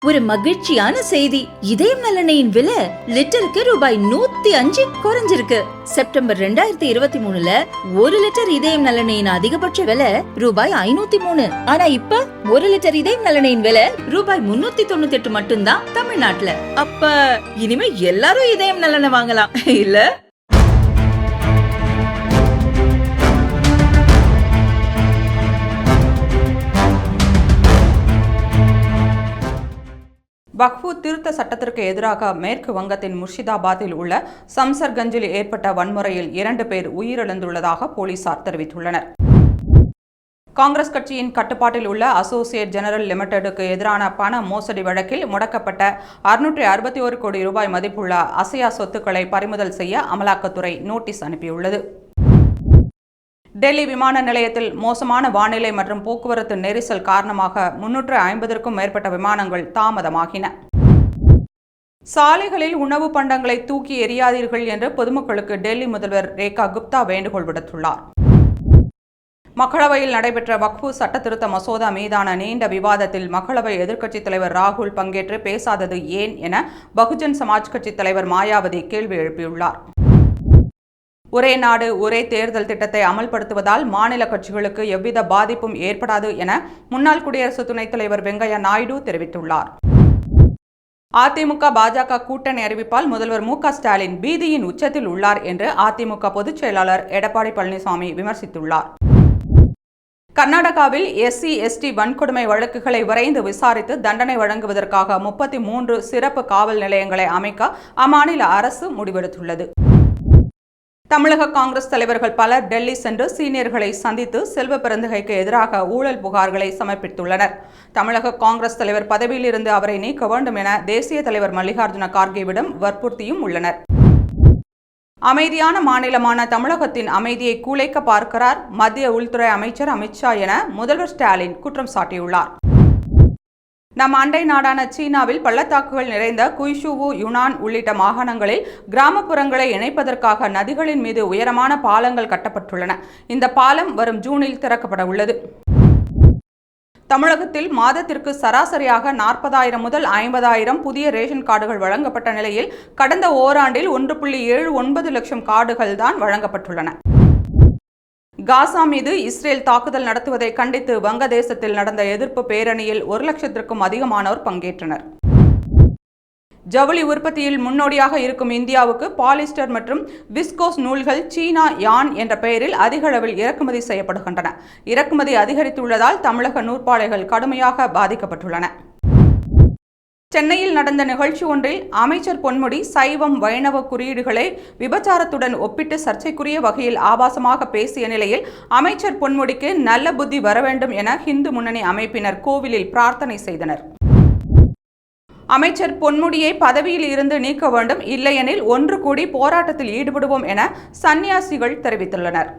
ஒரு மகிழ்ச்சியான செய்தி. இதயம் நல்லெண்ணெயின் விலை லிட்டருக்கு ரூபாய் 105 குறைஞ்சிருக்கு. செப்டம்பர் 2023ல 1 லிட்டர் இதயம் நல்லெண்ணெயின் அதிகபட்ச விலை ரூபாய் 503. ஆனா இப்ப 1 லிட்டர் இதயம் நல்லெண்ணெயின் விலை ரூபாய் 398 மட்டும்தான் தமிழ்நாட்டுல. அப்ப இனிமே எல்லாரும் இதயம் நல்லெண்ணெய் வாங்கலாம் இல்ல? வக்ஃபு திருத்த சட்டத்திற்கு எதிராக மேற்கு வங்கத்தின் முர்ஷிதாபாத்தில் உள்ள சம்சர்கஞ்சில் ஏற்பட்ட வன்முறையில் 2 பேர் உயிரிழந்துள்ளதாக போலீசார் தெரிவித்துள்ளனர். காங்கிரஸ் கட்சியின் கட்டுப்பாட்டில் உள்ள அசோசியேட் ஜெனரல் லிமிடெடுக்கு எதிரான பண மோசடி வழக்கில் முடக்கப்பட்ட 661 கோடி ரூபாய் மதிப்புள்ள அசையா சொத்துக்களை பறிமுதல் செய்ய அமலாக்கத்துறை நோட்டீஸ் அனுப்பியுள்ளது. டெல்லி விமான நிலையத்தில் மோசமான வானிலை மற்றும் போக்குவரத்து நெரிசல் காரணமாக 350க்கும் மேற்பட்ட விமானங்கள் தாமதமாகின. சாலைகளில் உணவு பண்டங்களை தூக்கி எறியாதீர்கள் என்று பொதுமக்களுக்கு டெல்லி முதல்வர் ரேகா குப்தா வேண்டுகோள் விடுத்துள்ளார். மக்களவையில் நடைபெற்ற வக்ஃபு சட்டத்திருத்த மசோதா மீதான நீண்ட விவாதத்தில் மக்களவை எதிர்க்கட்சித் தலைவர் ராகுல் பங்கேற்று பேசாதது ஏன் என பகுஜன் சமாஜ் கட்சி தலைவர் மாயாவதி கேள்வி எழுப்பியுள்ளார். ஒரே நாடு ஒரே தேர்தல் திட்டத்தை அமல்படுத்துவதால் மாநில கட்சிகளுக்கு எவ்வித பாதிப்பும் ஏற்படாது என முன்னாள் குடியரசு துணைத் தலைவர் வெங்கையா நாயுடு தெரிவித்துள்ளார். அதிமுக பாஜக கூட்டணி அறிவிப்பால் முதல்வர் மு.க. ஸ்டாலின் பீதியின் உச்சத்தில் உள்ளார் என்று அதிமுக பொதுச் செயலாளர் எடப்பாடி பழனிசாமி விமர்சித்துள்ளார். கர்நாடகாவில் SC/ST வன்கொடுமை வழக்குகளை விரைந்து விசாரித்து தண்டனை வழங்குவதற்காக 33 சிறப்பு காவல் நிலையங்களை அமைக்க அம்மாநில அரசு முடிவெடுத்துள்ளது. தமிழக காங்கிரஸ் தலைவர்கள் பலர் டெல்லி சென்று சீனியர்களை சந்தித்து செல்வ பெருந்தகைக்கு எதிராக ஊழல் புகார்களை சமர்ப்பித்துள்ளனர். தமிழக காங்கிரஸ் தலைவர் பதவியில் இருந்து அவரை நீக்க வேண்டும் என தேசிய தலைவர் மல்லிகார்ஜுன கார்கேவிடம் வற்புறுத்தியும் உள்ளனர். அமைதியான மாநிலமான தமிழகத்தின் அமைதியை குலைக்க பார்க்கிறார் மத்திய உள்துறை அமைச்சர் அமித்ஷா என முதல்வர் ஸ்டாலின் குற்றம் சாட்டியுள்ளார். நம் அண்டை நாடான சீனாவில் பள்ளத்தாக்குகள் நிறைந்த குய்ஷுவு, யுனான் உள்ளிட்ட மாகாணங்களில் கிராமப்புறங்களை இணைப்பதற்காக நதிகளின் மீது உயரமான பாலங்கள் கட்டப்பட்டுள்ளன. இந்த பாலம் வரும் ஜூனில் திறக்கப்பட உள்ளது. தமிழகத்தில் மாதத்திற்கு சராசரியாக 40,000 முதல் 50,000 புதிய ரேஷன் கார்டுகள் வழங்கப்பட்ட நிலையில் கடந்த ஓராண்டில் 1.79 லட்சம் கார்டுகள் தான் வழங்கப்பட்டுள்ளன. காசா மீது இஸ்ரேல் தாக்குதல் நடத்துவதை கண்டித்து வங்கதேசத்தில் நடந்த எதிர்ப்பு பேரணியில் 1 லட்சத்திற்கும் அதிகமானோர் பங்கேற்றனர். ஜவுளி உற்பத்தியில் முன்னோடியாக இருக்கும் இந்தியாவுக்கு பாலிஸ்டர் மற்றும் விஸ்கோஸ் நூல்கள் சீனா யான் என்ற பெயரில் அதிக அளவில் இறக்குமதி செய்யப்படுகின்றன. இறக்குமதி அதிகரித்துள்ளதால் தமிழக நூற்பாலைகள் கடுமையாக பாதிக்கப்பட்டுள்ளன. சென்னையில் நடந்த நிகழ்ச்சி ஒன்றில் அமைச்சர் பொன்முடி சைவம் வைணவ குறியீடுகளை விபச்சாரத்துடன் ஒப்பிட்டு சர்ச்சைக்குரிய வகையில் ஆபாசமாக பேசிய நிலையில் அமைச்சர் பொன்முடிக்கு நல்ல புத்தி வர வேண்டும் என இந்து முன்னணி அமைப்பினர் கோவிலில் பிரார்த்தனை செய்தனர். அமைச்சர் பொன்முடியை பதவியில் இருந்து நீக்க வேண்டும், இல்லையெனில் ஒன்று கூடி போராட்டத்தில் ஈடுபடுவோம் என சன்னியாசிகள் தெரிவித்துள்ளனர்.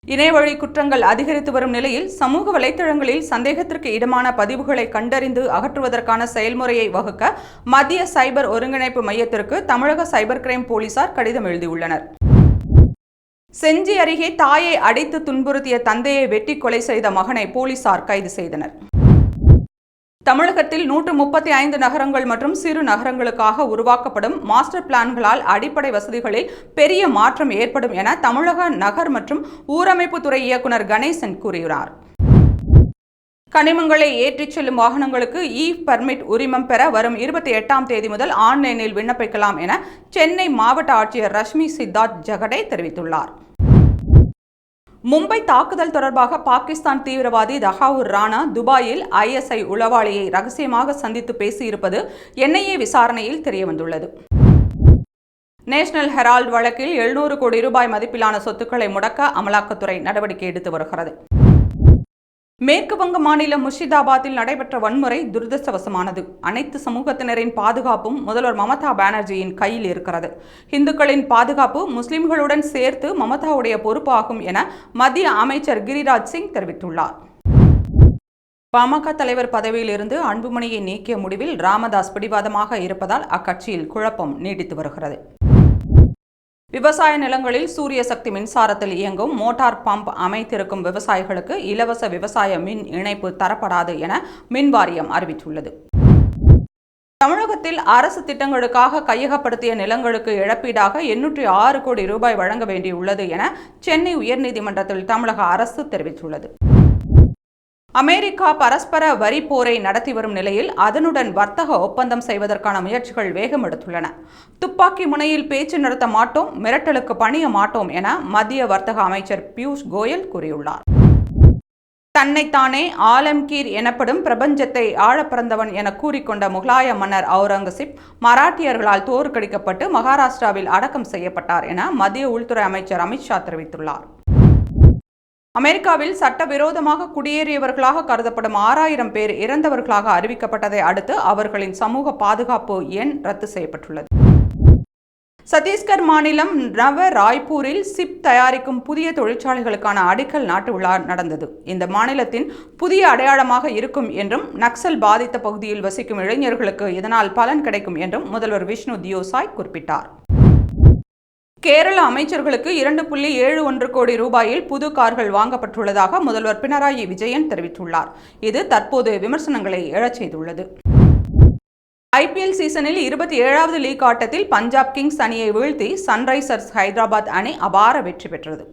இணையவழி குற்றங்கள் அதிகரித்து வரும் நிலையில் சமூக வலைதளங்களில் சந்தேகத்திற்கு இடமான பதிவுகளை கண்டறிந்து அகற்றுவதற்கான செயல்முறையை வகுக்க மத்திய சைபர் ஒருங்கிணைப்பு மையத்திற்கு தமிழக சைபர் கிரைம் போலீசார் கடிதம் எழுதியுள்ளனர். செஞ்சி அருகே தாயை அடித்து துன்புறுத்திய தந்தையை வெட்டி கொலை செய்த மகனை போலீசார் கைது செய்தனர். தமிழகத்தில் 135 நகரங்கள் மற்றும் சிறு நகரங்களுக்காக உருவாக்கப்படும் மாஸ்டர் பிளான்களால் அடிப்படை வசதிகளில் பெரிய மாற்றம் ஏற்படும் என தமிழக நகர் மற்றும் ஊரமைப்புத்துறை இயக்குநர் கணேசன் கூறினார். கனிமங்களை ஏற்றிச் செல்லும் வாகனங்களுக்கு பர்மிட் உரிமம் பெற வரும் 28ஆம் தேதி முதல் ஆன்லைனில் விண்ணப்பிக்கலாம் என சென்னை மாவட்ட ஆட்சியர் ரஷ்மி சித்தார்த் ஜகடே தெரிவித்துள்ளார். மும்பை தாக்குதல் தொடர்பாக பாகிஸ்தான் தீவிரவாதி தஹாவூர் ராணா துபாயில் ISI உளவாளியை ரகசியமாக சந்தித்து பேசியிருப்பது NIA விசாரணையில் தெரியவந்துள்ளது. நேஷனல் ஹெரால்டு வழக்கில் 700 கோடி ரூபாய் மதிப்பிலான சொத்துக்களை முடக்க அமலாக்கத்துறை நடவடிக்கை எடுத்து வருகிறது. மேற்கு வங்க மாநிலம் முர்ஷிதாபாத்தில் நடைபெற்ற வன்முறை துரதிர்ஷ்டவசமானது. அனைத்து சமூகத்தினரின் பாதுகாப்பும் முதல்வர் மமதா பானர்ஜியின் கையில் இருக்கிறது. இந்துக்களின் பாதுகாப்பு முஸ்லிம்களுடன் சேர்த்து மமதாவுடைய பொறுப்பு ஆகும் என மத்திய அமைச்சர் கிரிராஜ் சிங் தெரிவித்துள்ளார். பாமக தலைவர் பதவியில் இருந்து அன்புமணியை நீக்கிய முடிவில் ராமதாஸ் பிடிவாதமாக இருப்பதால் அக்கட்சியில் குழப்பம் நீடித்து வருகிறது. விவசாய நிலங்களில் சூரிய சக்தி மின்சாரத்தில் இயங்கும் மோட்டார் பம்ப் அமைத்திருக்கும் விவசாயிகளுக்கு இலவச விவசாய மின் இணைப்பு தரப்படாது என மின்வாரியம் அறிவித்துள்ளது. தமிழகத்தில் அரசு திட்டங்களுக்காக கையகப்படுத்திய நிலங்களுக்கு இழப்பீடாக 806 கோடி ரூபாய் வழங்க வேண்டியுள்ளது என சென்னை உயர்நீதிமன்றத்தில் தமிழக அரசு தெரிவித்துள்ளது. அமெரிக்கா பரஸ்பர வரி போரை நடத்தி வரும் நிலையில் அதனுடன் வர்த்தக ஒப்பந்தம் செய்வதற்கான முயற்சிகள் வேகம் எடுத்துள்ளன. துப்பாக்கி முனையில் பேச்சு நடத்த மாட்டோம், மிரட்டலுக்கு பணிய மாட்டோம் என மத்திய வர்த்தக அமைச்சர் பியூஷ் கோயல் கூறியுள்ளார். தன்னைத்தானே ஆலம்கீர் எனப்படும் பிரபஞ்சத்தை ஆழப்பிறந்தவன் என கூறிக்கொண்ட முகலாய மன்னர் அவுரங்கசீப் மராட்டியர்களால் தோற்கடிக்கப்பட்டு மகாராஷ்டிராவில் அடக்கம் செய்யப்பட்டார் என மத்திய உள்துறை அமைச்சர் அமித்ஷா தெரிவித்துள்ளார். அமெரிக்காவில் சட்டவிரோதமாக குடியேறியவர்களாக கருதப்படும் 6000 பேர் இறந்தவர்களாக அறிவிக்கப்பட்டதை அடுத்து அவர்களின் சமூக பாதுகாப்பு எண் ரத்து செய்யப்பட்டுள்ளது. சத்தீஸ்கர் மாநிலம் நவ ராய்ப்பூரில் சிப் தயாரிக்கும் புதிய தொழிற்சாலைகளுக்கான அடிக்கல் நாட்டு விழா நடந்தது. இந்த மாநிலத்தின் புதிய அடையாளமாக இருக்கும் என்றும் நக்சல் பாதித்த பகுதியில் வசிக்கும் இளைஞர்களுக்கு இதனால் பலன் கிடைக்கும் என்றும் முதல்வர் விஷ்ணு தியோசாய் குறிப்பிட்டார். கேரள அமைச்சர்களுக்கு 2.71 கோடி ரூபாயில் புது கார்கள் வாங்கப்பட்டுள்ளதாக முதல்வர் பினராயி விஜயன் தெரிவித்துள்ளார். இது தற்போது விமர்சனங்களை எழச் செய்துள்ளது. ஐபிஎல் சீசனில் 27வது லீக் ஆட்டத்தில் பஞ்சாப் கிங்ஸ் அணியை வீழ்த்தி சன்ரைசர்ஸ் ஹைதராபாத் அணி அபார வெற்றி பெற்றது.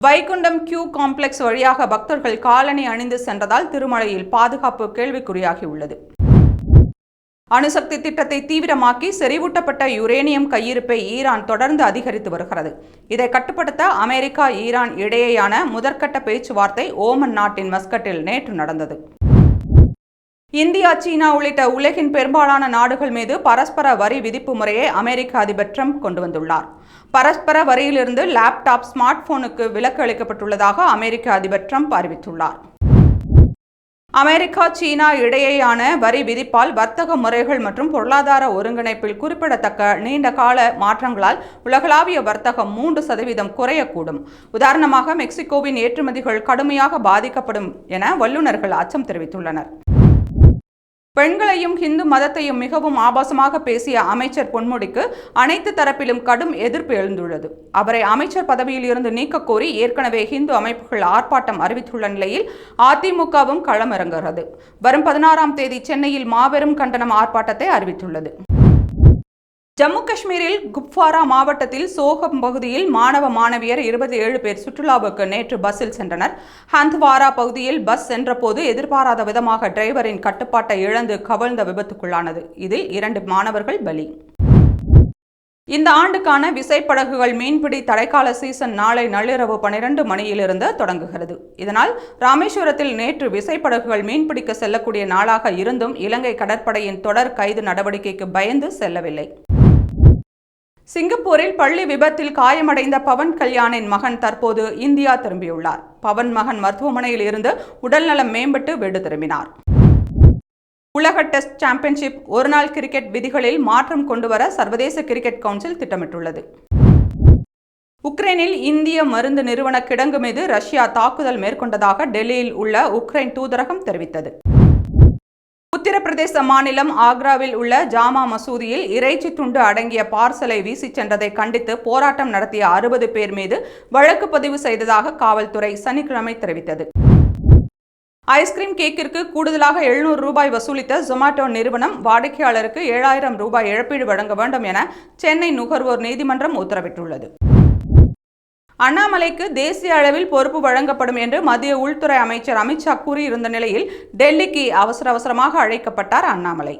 வைகுண்டம் கியூ காம்ப்ளெக்ஸ் வழியாக பக்தர்கள் காலணி அணிந்து சென்றதால் திருமலையில் பாதுகாப்பு கேள்விக்குறியாகியுள்ளது. அணுசக்தி திட்டத்தை தீவிரமாக்கி செறிவூட்டப்பட்ட யுரேனியம் கையிருப்பை ஈரான் தொடர்ந்து அதிகரித்து வருகிறது. இதை கட்டுப்படுத்த அமெரிக்கா ஈரான் இடையேயான முதற்கட்ட பேச்சுவார்த்தை ஓமன் நாட்டின் மஸ்கட்டில் நேற்று நடந்தது. இந்தியா, சீனா உள்ளிட்ட உலகின் பெரும்பாலான நாடுகள் மீது பரஸ்பர வரி விதிப்பு முறையை அமெரிக்க அதிபர் ட்ரம்ப் கொண்டு வந்துள்ளார். பரஸ்பர வரியிலிருந்து லேப்டாப், ஸ்மார்ட் போனுக்கு விலக்கு அளிக்கப்பட்டுள்ளதாக அமெரிக்க அதிபர் ட்ரம்ப் அறிவித்துள்ளார். அமெரிக்கா, சீனா இடையேயான வரி விதிப்பால் வர்த்தக முறைகள் மற்றும் பொருளாதார ஒருங்கிணைப்பில் குறிப்பிடத்தக்க நீண்ட கால மாற்றங்களால் உலகளாவிய வர்த்தகம் 3% குறையக்கூடும். உதாரணமாக, மெக்சிகோவின் ஏற்றுமதிகள் கடுமையாக பாதிக்கப்படும் என வல்லுநர்கள் அச்சம் தெரிவித்துள்ளனர். பெண்களையும் இந்து மதத்தையும் மிகவும் ஆபாசமாக பேசிய அமைச்சர் பொன்முடிக்கு அனைத்து தரப்பிலும் கடும் எதிர்ப்பு எழுந்துள்ளது. அவரை அமைச்சர் பதவியில் இருந்து நீக்க கோரி ஏற்கனவே இந்து அமைப்புகள் ஆர்ப்பாட்டம் அறிவித்துள்ள நிலையில் அதிமுகவும் களமிறங்குகிறது. வரும் 16ஆம் தேதி சென்னையில் மாபெரும் கண்டன ஆர்ப்பாட்டத்தை அறிவித்துள்ளது. ஜம்மு காஷ்மீரில் குப்வாரா மாவட்டத்தில் சோகம் பகுதியில் மாணவ மாணவியர் 27 பேர் சுற்றுலாவுக்கு நேற்று பஸ்ஸில் சென்றனர். ஹந்த்வாரா பகுதியில் பஸ் சென்றபோது எதிர்பாராத விதமாக டிரைவரின் கட்டுப்பாட்டை இழந்து கவிழ்ந்த விபத்துக்குள்ளானது. இதில் 2 மாணவர்கள் பலி. இந்த ஆண்டுக்கான விசைப்படகுகள் மீன்பிடி தடைக்கால சீசன் நாளை நள்ளிரவு 12 மணியிலிருந்து தொடங்குகிறது. இதனால் ராமேஸ்வரத்தில் நேற்று விசைப்படகுகள் மீன்பிடிக்க செல்லக்கூடிய நாளாக இருந்தும் இலங்கை கடற்படையின் தொடர் கைது நடவடிக்கைக்கு பயந்து செல்லவில்லை. சிங்கப்பூரில் பள்ளி விபத்தில் காயமடைந்த பவன் கல்யாணின் மகன் தற்போது இந்தியா திரும்பியுள்ளார். பவன் மகன் மருத்துவமனையில் இருந்து உடல்நலம் மேம்பட்டு வீடு திரும்பினார். உலக டெஸ்ட் சாம்பியன்ஷிப் ஒருநாள் கிரிக்கெட் விதிகளில் மாற்றம் கொண்டுவர சர்வதேச கிரிக்கெட் கவுன்சில் திட்டமிட்டுள்ளது. உக்ரைனில் இந்திய மருந்து நிறுவன கிடங்கு மீது ரஷ்யா தாக்குதல் மேற்கொண்டதாக டெல்லியில் உள்ள உக்ரைன் தூதரகம் தெரிவித்தது. உத்தரப்பிரதேச மாநிலம் ஆக்ராவில் உள்ள ஜாமா மசூதியில் இறைச்சி துண்டு அடங்கிய பார்சலை வீசிச் சென்றதை கண்டித்து போராட்டம் நடத்திய 60 பேர் மீது வழக்கு பதிவு செய்ததாக காவல்துறை சனிக்கிழமை தெரிவித்தது. ஐஸ்கிரீம் கேக்கிற்கு கூடுதலாக 700 ரூபாய் வசூலித்த ஜொமேட்டோ நிறுவனம் வாடிக்கையாளருக்கு 7000 ரூபாய் இழப்பீடு வழங்க வேண்டும் என சென்னை நுகர்வோர் நீதிமன்றம் உத்தரவிட்டுள்ளது. அண்ணாமலைக்கு தேசிய அளவில் பொறுப்பு வழங்கப்படும் என்று மத்திய உள்துறை அமைச்சர் அமித்ஷா கூறியிருந்த நிலையில் டெல்லிக்கு அவசரமாக அழைக்கப்பட்டார் அண்ணாமலை.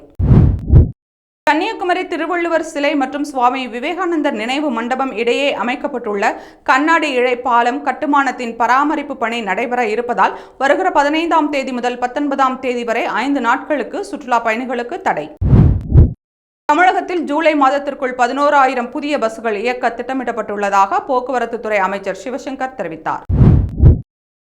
கன்னியாகுமரி திருவள்ளுவர் சிலை மற்றும் சுவாமி விவேகானந்தர் நினைவு மண்டபம் இடையே அமைக்கப்பட்டுள்ள கண்ணாடி இழை பாலம் கட்டுமானத்தின் பராமரிப்பு பணி நடைபெற இருப்பதால் வருகிற 15ஆம் தேதி முதல் 19ஆம் தேதி வரை 5 நாட்களுக்கு சுற்றுலா பயணிகளுக்கு தடை. தமிழகத்தில் ஜூலை மாதத்திற்குள் 11000 புதிய பஸ்கள் இயக்க திட்டமிடப்பட்டுள்ளதாக போக்குவரத்து துறை அமைச்சர் சிவசங்கர் தெரிவித்தார்.